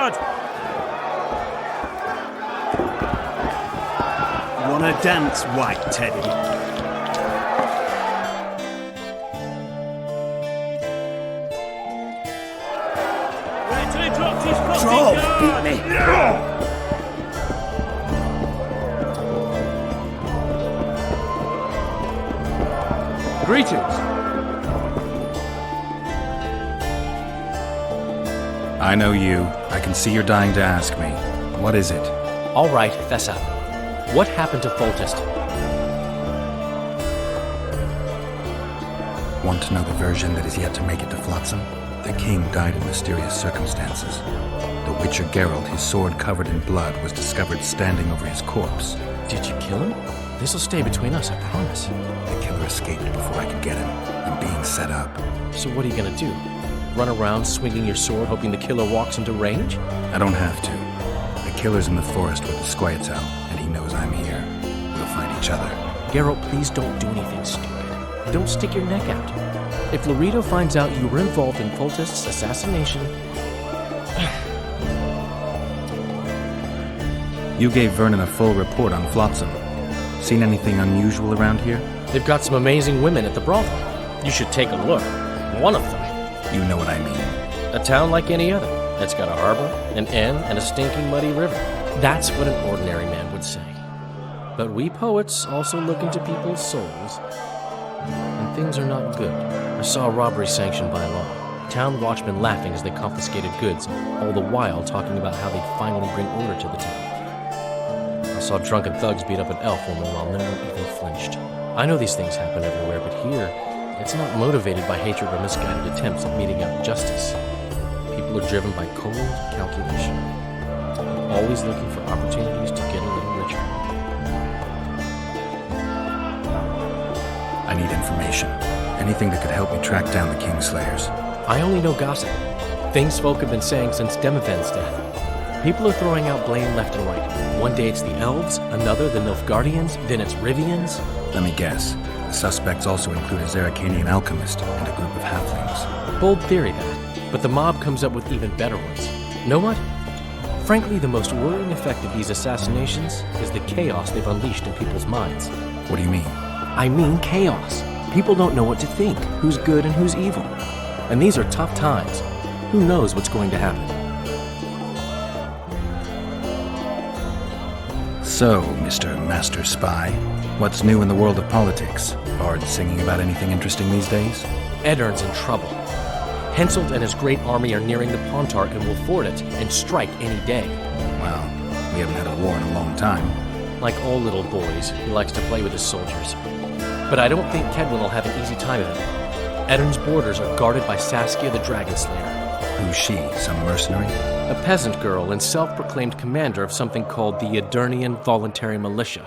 guard! Wanna dance, White Teddy? Wait till he drops his crossing guard! Beat me! Greetings! I know you. I can see you're dying to ask me. What is it? All right, fess up. What happened to Foltest? Want to know the version that is yet to make it to Flotsam? The king died in mysterious circumstances. The Witcher Geralt, his sword covered in blood, was discovered standing over his corpse. Did you kill him? This'll stay between us, I promise. The killer escaped before I could get him. I'm being set up. So what are you gonna do? Run around swinging your sword hoping the killer walks into range? I don't have to. The killer's in the forest with the Squietzal, and he knows I'm here. We'll find each other. Geralt, please don't do anything stupid. Don't stick your neck out. If Laredo finds out you were involved in Foltest's assassination... You gave Vernon a full report on Flotsam. Seen anything unusual around here? They've got some amazing women at the brothel. You should take a look. One of them. You know what I mean. A town like any other. That's got a harbor, an inn, and a stinking muddy river. That's what an ordinary man would say. But we poets also look into people's souls. And things are not good. I saw a robbery sanctioned by law. Town watchmen laughing as they confiscated goods, all the while talking about how they'd finally bring order to the town. I saw drunken thugs beat up an elf woman while no one even flinched. I know these things happen everywhere, but here, it's not motivated by hatred or misguided attempts at meting out justice. People are driven by cold calculation, always looking for opportunities to get a little richer. I need information. Anything that could help me track down the Kingslayers. I only know gossip. Things folk have been saying since Demethan's death. People are throwing out blame left and right. One day it's the elves, another the Nilfgaardians, then it's Rivians. Let me guess. The suspects also include a Zerrikanian alchemist and a group of halflings. Bold theory, that. But the mob comes up with even better ones. Know what? Frankly, the most worrying effect of these assassinations is the chaos they've unleashed in people's minds. What do you mean? I mean chaos. People don't know what to think, who's good and who's evil. And these are tough times. Who knows what's going to happen? So, Mr. Master Spy, what's new in the world of politics? Bards singing about anything interesting these days? Eddern's in trouble. Henselt and his great army are nearing the Pontar and will ford it and strike any day. Well, we haven't had a war in a long time. Like all little boys, he likes to play with his soldiers. But I don't think Kedwin will have an easy time of it. Eddern's borders are guarded by Saskia the Dragon Slayer. Who's she? Some mercenary? A peasant girl and self-proclaimed commander of something called the Edirnian Voluntary Militia.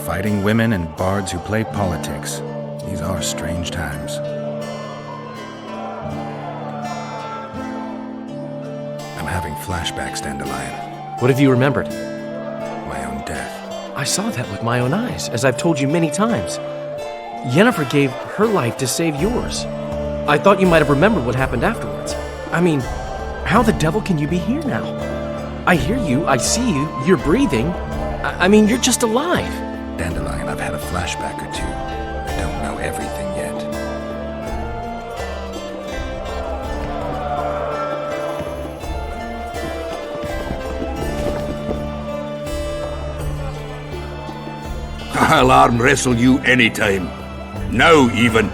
Fighting women and bards who play politics. These are strange times. I'm having flashbacks, Dandelion. What have you remembered? My own death. I saw that with my own eyes, as I've told you many times. Yennefer gave her life to save yours. I thought you might have remembered what happened afterwards. I mean, how the devil can you be here now? I hear you, I see you, you're breathing. I mean, you're just alive. Dandelion, I've had a flashback or two. I don't know everything yet. I'll arm wrestle you anytime. Now, even.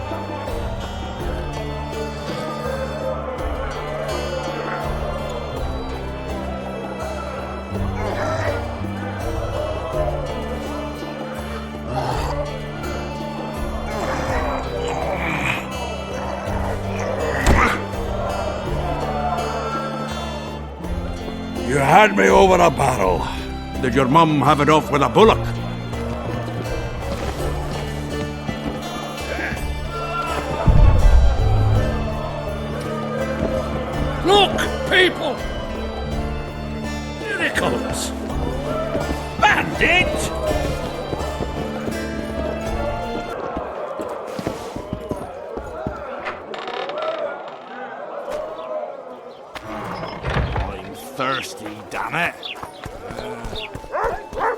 You had me over a barrel. Did your mum have it off with a bullock? Look, people! Here he comes! Bandit! I'm thirsty, damn it.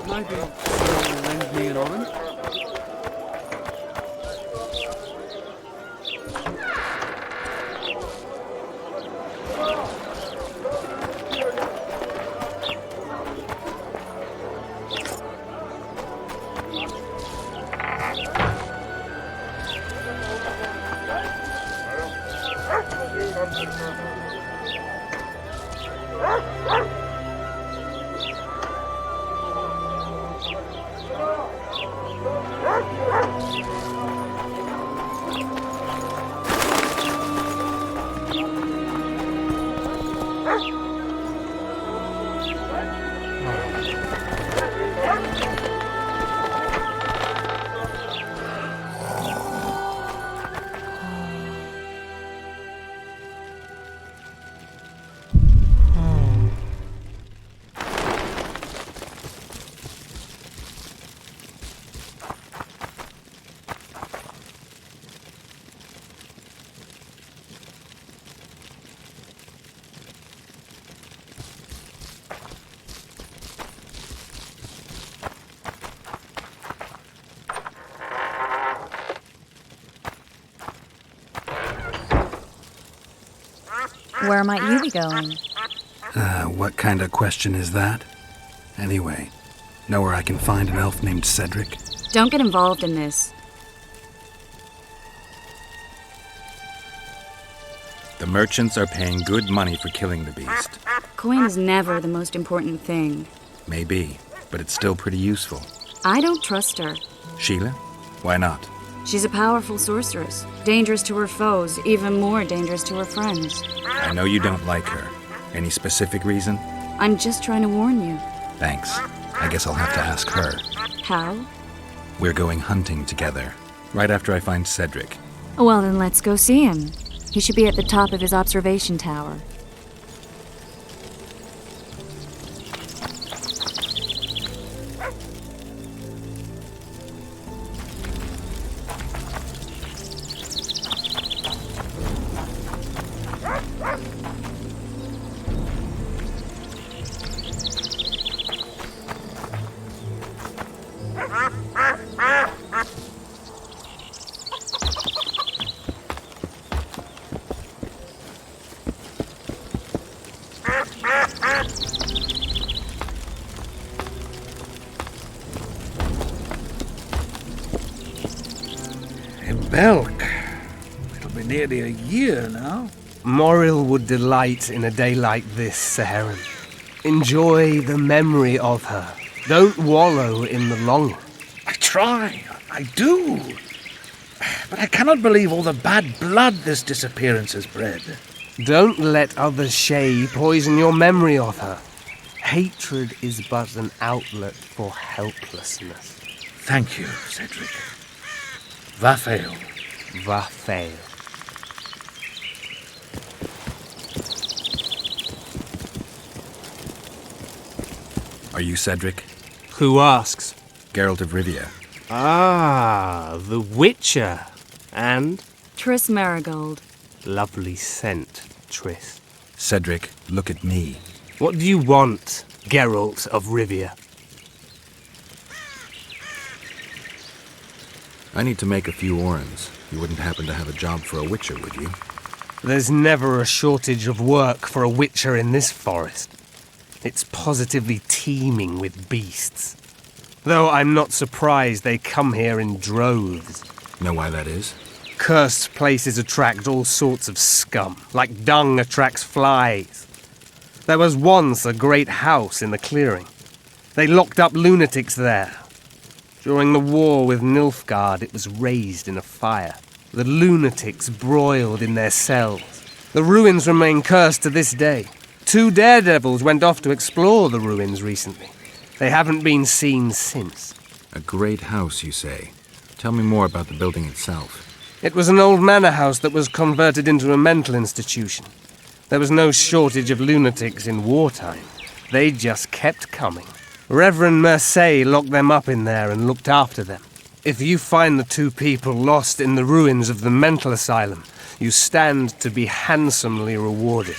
Maybe someone will lend me an orange? Where might you be going? What kind of question is that? Anyway, know where I can find an elf named Cedric? Don't get involved in this. The merchants are paying good money for killing the beast. Coin is never the most important thing. Maybe, but it's still pretty useful. I don't trust her. Sheila? Why not? She's a powerful sorceress. Dangerous to her foes, even more dangerous to her friends. I know you don't like her. Any specific reason? I'm just trying to warn you. Thanks. I guess I'll have to ask her. How? We're going hunting together, right after I find Cedric. Well, then let's go see him. He should be at the top of his observation tower. Belk. It'll be nearly a year now. Moril would delight in a day like this, Saharan. Enjoy the memory of her. Don't wallow in the longing. I try. I do. But I cannot believe all the bad blood this disappearance has bred. Don't let other Shay poison your memory of her. Hatred is but an outlet for helplessness. Thank you, Cedric. Vafail. Vafail. Are you Cedric? Who asks? Geralt of Rivia. Ah, the Witcher. And? Triss Marigold. Lovely scent, Triss. Cedric, look at me. What do you want, Geralt of Rivia? I need to make a few orens. You wouldn't happen to have a job for a witcher, would you? There's never a shortage of work for a witcher in this forest. It's positively teeming with beasts. Though I'm not surprised they come here in droves. Know why that is? Cursed places attract all sorts of scum, like dung attracts flies. There was once a great house in the clearing. They locked up lunatics there. During the war with Nilfgaard, it was raised in a fire. The lunatics broiled in their cells. The ruins remain cursed to this day. 2 daredevils went off to explore the ruins recently. They haven't been seen since. A great house, you say. Tell me more about the building itself. It was an old manor house that was converted into a mental institution. There was no shortage of lunatics in wartime. They just kept coming. Reverend Mercey locked them up in there and looked after them. If you find the 2 people lost in the ruins of the mental asylum, you stand to be handsomely rewarded.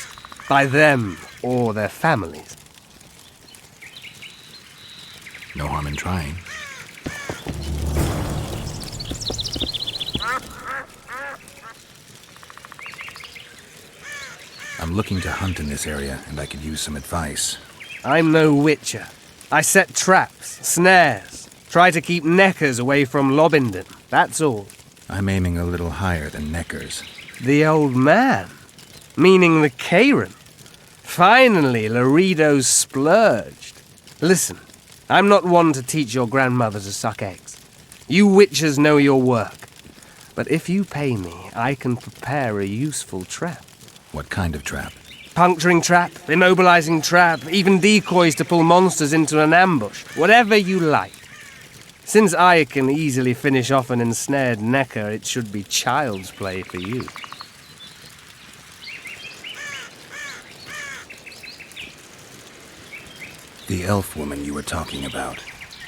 By them, or their families. No harm in trying. I'm looking to hunt in this area, and I could use some advice. I'm no witcher. I set traps, snares, try to keep neckers away from Lobindon, that's all. I'm aiming a little higher than neckers. The old man? Meaning the Karen? Finally, Laredo's splurged. Listen, I'm not one to teach your grandmother to suck eggs. You witchers know your work. But if you pay me, I can prepare a useful trap. What kind of trap? Puncturing trap, immobilizing trap, even decoys to pull monsters into an ambush. Whatever you like. Since I can easily finish off an ensnared necker, it should be child's play for you. The elf woman you were talking about.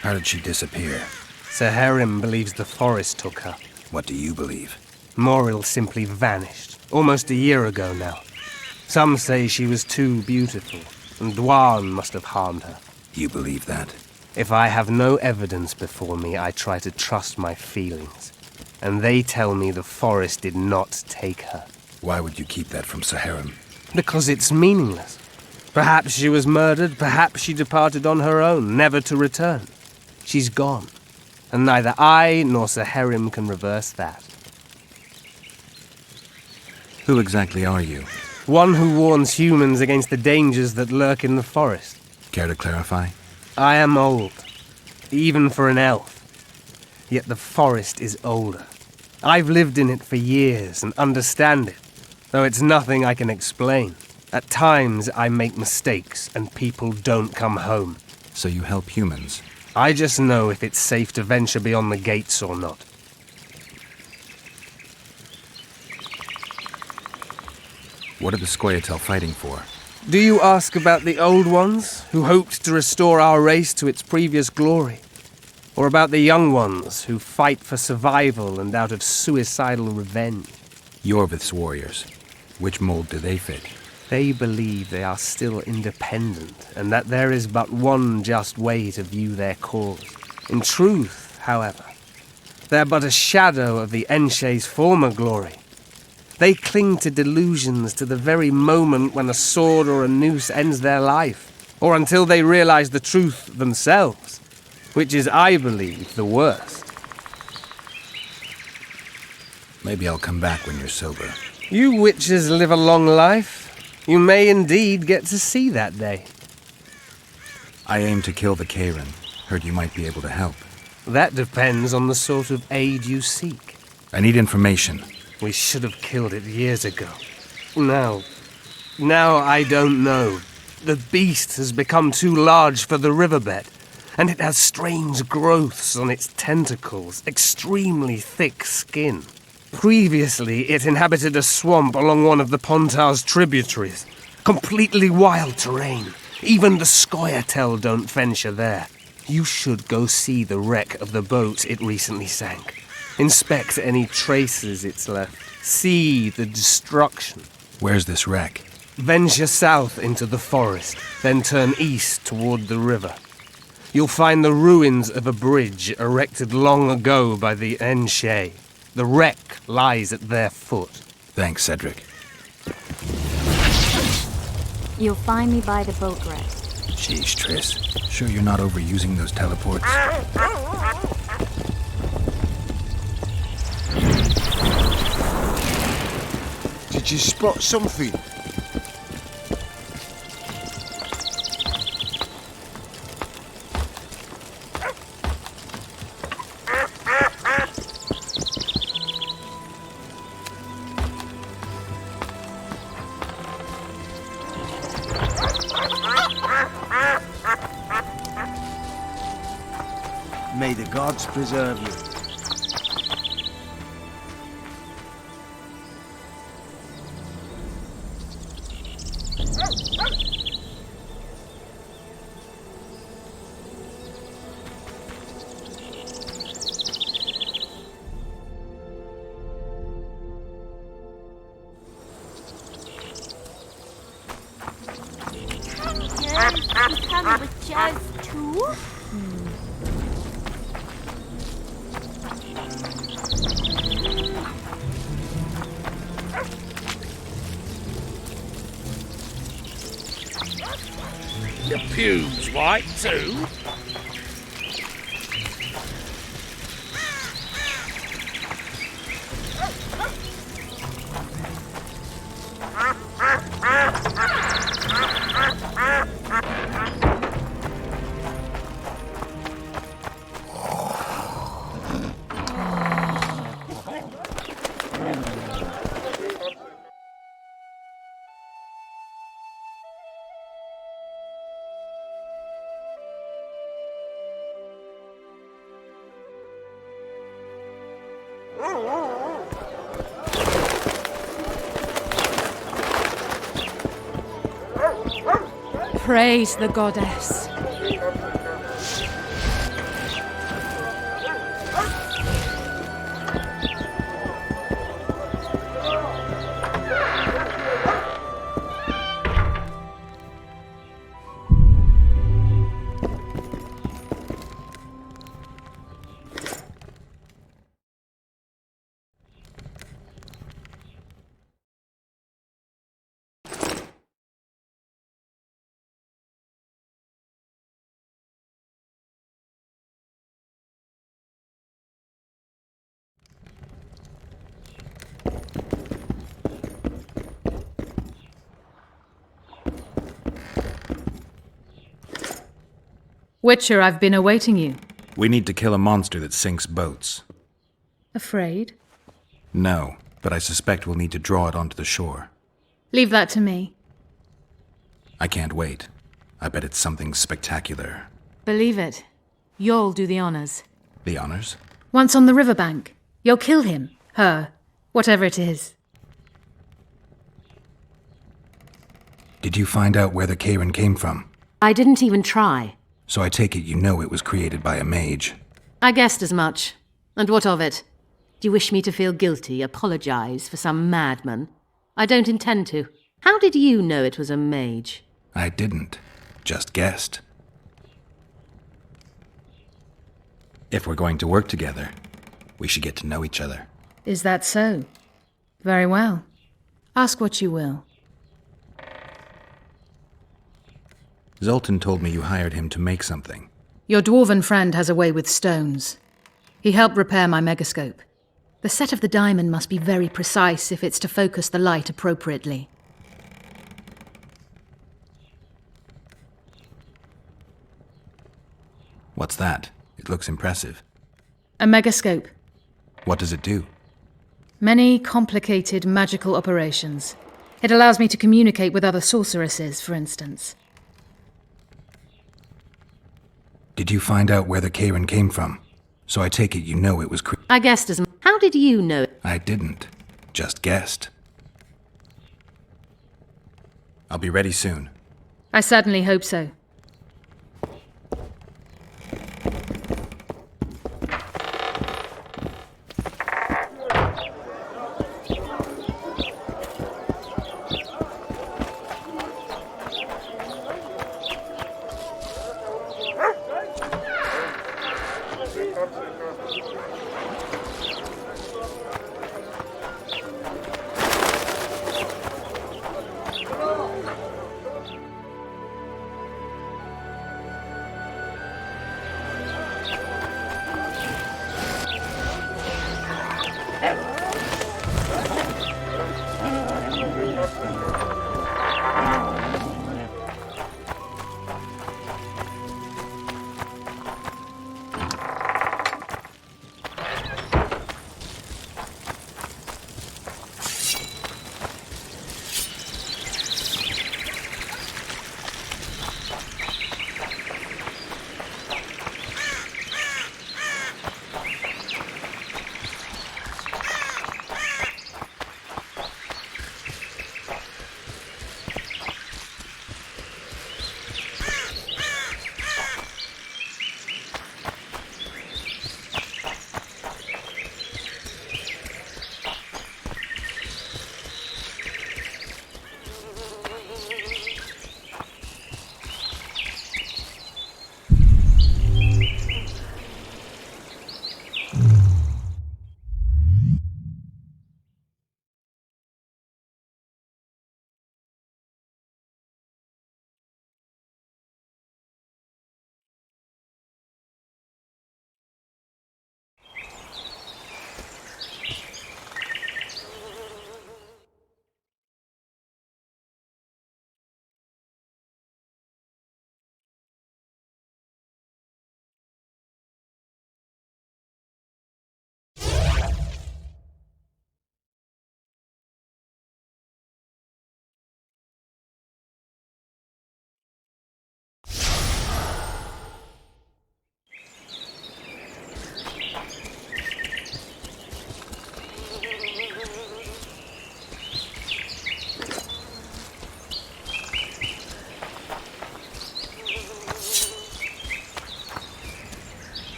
How did she disappear? Saharim believes the forest took her. What do you believe? Moril simply vanished, almost a year ago now. Some say she was too beautiful, and Dwan must have harmed her. You believe that? If I have no evidence before me, I try to trust my feelings. And they tell me the forest did not take her. Why would you keep that from Saharim? Because it's meaningless. Perhaps she was murdered, perhaps she departed on her own, never to return. She's gone, and neither I nor Saharim can reverse that. Who exactly are you? One who warns humans against the dangers that lurk in the forest. Care to clarify? I am old, even for an elf. Yet the forest is older. I've lived in it for years and understand it, though it's nothing I can explain. At times I make mistakes and people don't come home. So you help humans? I just know if it's safe to venture beyond the gates or not. What are the Scoia'tael fighting for? Do you ask about the old ones, who hoped to restore our race to its previous glory? Or about the young ones, who fight for survival and out of suicidal revenge? Yorvith's warriors. Which mold do they fit? They believe they are still independent, and that there is but one just way to view their cause. In truth, however, they're but a shadow of the Enshe's former glory. They cling to delusions to the very moment when a sword or a noose ends their life, or until they realize the truth themselves, which is, I believe, the worst. Maybe I'll come back when you're sober. You witches live a long life. You may indeed get to see that day. I aim to kill the Karen. Heard you might be able to help. That depends on the sort of aid you seek. I need information. We should have killed it years ago. Now I don't know. The beast has become too large for the riverbed, and it has strange growths on its tentacles, extremely thick skin. Previously, it inhabited a swamp along one of the Pontar's tributaries. Completely wild terrain. Even the Scoia'tael don't venture there. You should go see the wreck of the boat it recently sank. Inspect any traces it's left. See the destruction. Where's this wreck? Venture south into the forest, then turn east toward the river. You'll find the ruins of a bridge erected long ago by the Enshe. The wreck lies at their foot. Thanks, Cedric. You'll find me by the boat wreck. Jeez, Triss. Sure you're not overusing those teleports? Did you spot something? May the gods preserve you. You come with Jazz too? Your pubes white too? Praise the goddess. Witcher, I've been awaiting you. We need to kill a monster that sinks boats. Afraid? No, but I suspect we'll need to draw it onto the shore. Leave that to me. I can't wait. I bet it's something spectacular. Believe it. You'll do the honors. The honors? Once on the riverbank, you'll kill him, her, whatever it is. Did you find out where the Karen came from? I didn't even try. So I take it you know it was created by a mage. I guessed as much. And what of it? Do you wish me to feel guilty, apologize for some madman? I don't intend to. How did you know it was a mage? I didn't. Just guessed. If we're going to work together, we should get to know each other. Is that so? Very well. Ask what you will. Zoltan told me you hired him to make something. Your dwarven friend has a way with stones. He helped repair my megascope. The set of the diamond must be very precise if it's to focus the light appropriately. What's that? It looks impressive. A megascope. What does it do? Many complicated magical operations. It allows me to communicate with other sorceresses, for instance. Did you find out where the Karen came from? So I take it you know it was I guessed as much. How did you know? I didn't. Just guessed. I'll be ready soon. I certainly hope so.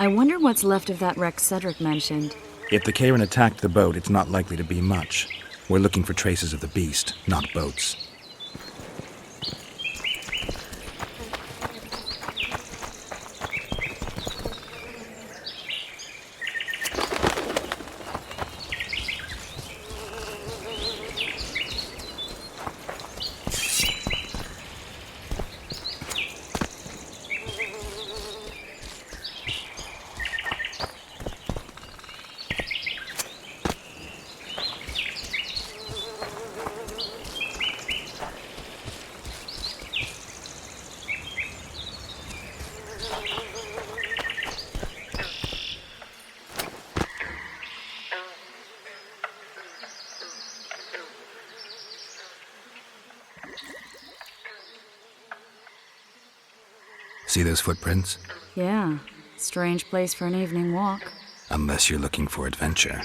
I wonder what's left of that wreck Cedric mentioned. If the Karen attacked the boat, it's not likely to be much. We're looking for traces of the beast, not boats. See those footprints? Yeah, strange place for an evening walk. Unless you're looking for adventure.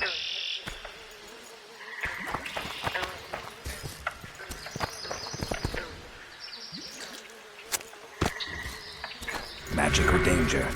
Magic or danger?